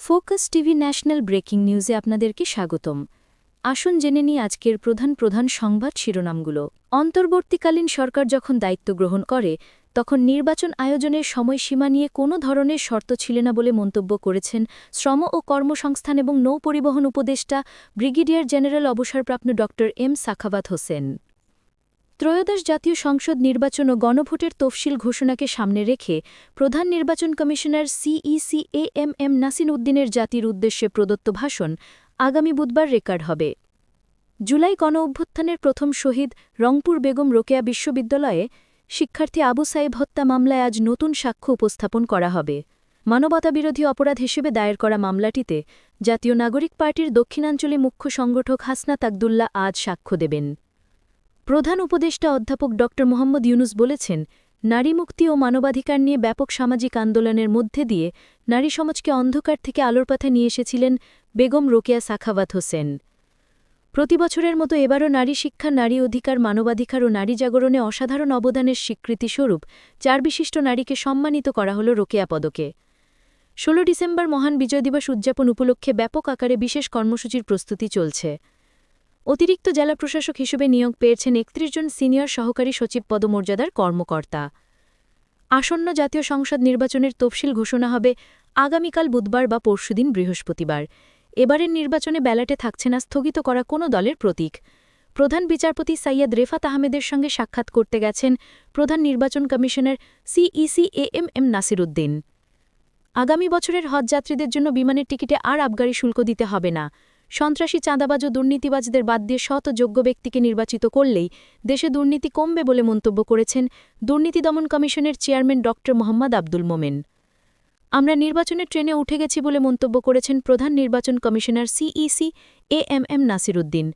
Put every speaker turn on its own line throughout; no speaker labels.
Focus TV national breaking নিউজে আপনাদেরকে স্বাগতম। আসুন জেনে নিই আজকের প্রধান সংবাদ শিরোনামগুলো। অন্তর্বর্তীকালীন সরকার যখন দায়িত্ব গ্রহণ করে তখন নির্বাচন আয়োজনের সময়সীমা নিয়ে কোনো ধরনের শর্ত ছিল না বলে মন্তব্য করেছেন শ্রম ও কর্মসংস্থান এবং নৌ পরিবহন উপদেষ্টা ব্রিগেডিয়ার জেনারেল অবসরপ্রাপ্ত ড এম সাখাওয়াত হোসেন। ত্রয়োদশ জাতীয় সংসদ নির্বাচন ও গণভোটের তফসিল ঘোষণাকে সামনে রেখে প্রধান নির্বাচন কমিশনার সিইসি এএমএম নাসির উদ্দিনের জাতির উদ্দেশ্যে প্রদত্ত ভাষণ আগামী বুধবার রেকর্ড হবে। জুলাই গণঅভ্যুত্থানের প্রথম শহীদ রংপুর বেগম রোকেয়া বিশ্ববিদ্যালয়ে শিক্ষার্থী আবু সাইব হত্যা মামলায় আজ নতুন সাক্ষ্য উপস্থাপন করা হবে। মানবতাবিরোধী অপরাধ হিসেবে দায়ের করা মামলাটিতে জাতীয় নাগরিক পার্টির দক্ষিণাঞ্চলে মুখ্য সংগঠক হাসনাত আবদুল্লাহ আজ সাক্ষ্য দেবেন। প্রধান উপদেষ্টা অধ্যাপক ড মোহাম্মদ ইউনুস বলেছেন, নারী মুক্তি ও মানবাধিকার নিয়ে ব্যাপক সামাজিক আন্দোলনের মধ্যে দিয়ে নারী সমাজকে অন্ধকার থেকে আলোর পথে নিয়ে এসেছিলেন বেগম রোকেয়া সাখাওয়াত হোসেন। প্রতিবছরের মতো এবারও নারী শিক্ষা, নারী অধিকার, মানবাধিকার ও নারী জাগরণে অসাধারণ অবদানের স্বীকৃতিস্বরূপ ৪ বিশিষ্ট নারীকে সম্মানিত করা হল রোকেয়া পদকে। ১৬ ডিসেম্বর মহান বিজয় দিবস উদযাপন উপলক্ষে ব্যাপক আকারে বিশেষ কর্মসূচির প্রস্তুতি চলছে। অতিরিক্ত জেলা প্রশাসক হিসেবে নিয়োগ পেয়েছেন ৩১ জন সিনিয়র সহকারী সচিব পদমর্যাদার কর্মকর্তা। আসন্ন জাতীয় সংসদ নির্বাচনের তফসিল ঘোষণা হবে আগামীকাল বুধবার বা পরশুদিন বৃহস্পতিবার। এবারের নির্বাচনে ব্যালটে থাকছে না স্থগিত করা কোনো দলের প্রতীক। প্রধান বিচারপতি সৈয়দ রেফাত আহমেদের সঙ্গে সাক্ষাৎ করতে গেছেন প্রধান নির্বাচন commissioner CEC AMM Nasir Uddin. আগামী বছরের হজযাত্রীদের জন্য বিমানের টিকিটে আর আবগারি শুল্ক দিতে হবে না। সন্ত্রাসী, চাঁদাবাজ ও দুর্নীতিবাজদের বাদ দিয়ে সৎ ও যোগ্য ব্যক্তিকে নির্বাচিত করলেই দেশে দুর্নীতি কমবে বলে মন্তব্য করেছেন দুর্নীতি দমন কমিশনের চেয়ারম্যান ড মোহাম্মদ আব্দুল মোমেন। আমরা নির্বাচনের ট্রেনে উঠে গেছি বলে মন্তব্য করেছেন প্রধান নির্বাচন commissioner CEC AMM Nasir Uddin.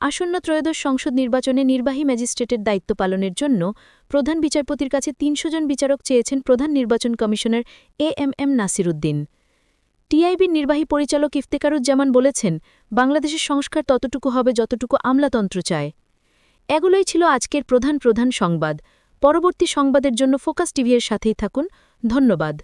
আসন্ন ত্রয়োদশ সংসদ নির্বাচনে নির্বাহী ম্যাজিস্ট্রেটের দায়িত্ব পালনের জন্য প্রধান বিচারপতির কাছে ৩০০ জন বিচারক চেয়েছেন প্রধান নির্বাচন কমিশনার এএমএম নাসির উদ্দিন। টিআইবির নির্বাহী পরিচালক ইফতেখারুজ্জামান বলেছেন, বাংলাদেশের সংস্কার ততটুকু হবে যতটুকু আমলাতন্ত্র চায়। এগুলোই ছিল আজকের প্রধান সংবাদ। পরবর্তী সংবাদের জন্য ফোকাস টিভি এর সাথেই থাকুন। ধন্যবাদ।